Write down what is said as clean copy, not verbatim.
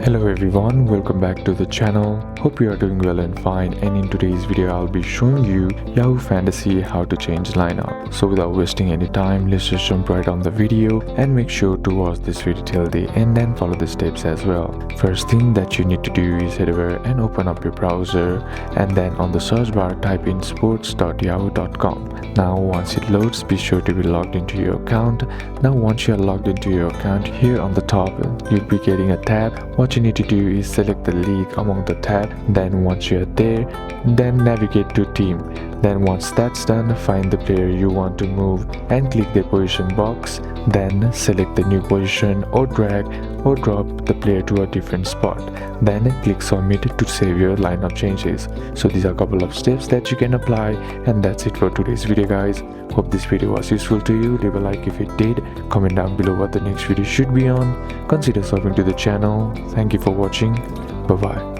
Hello everyone, welcome back to the channel. Hope you are doing well and fine, and in today's video I'll be showing you Yahoo Fantasy how to change lineup. So without wasting any time, let's just jump right on the video and make sure to watch this video till the end and follow the steps as well. First thing that you need to do is head over and open up your browser, and then on the search bar type in sports.yahoo.com. Now once it loads, be sure to be logged into your account. Now once you are logged into your account, here on the top you'll be getting a tab. What you need to do is select the league among the tab. Then once you are there, then navigate to team. Then once that's done, find the player you want to move and click the position box. Then select the new position or drag or drop the player to a different spot. Then click submit to save your lineup changes. So these are a couple of steps that you can apply, and that's it for today's video guys. Hope this video was useful to you. Leave a like if it did. Comment down below what the next video should be on. Consider subbing to the channel. Thank you for watching. Bye bye.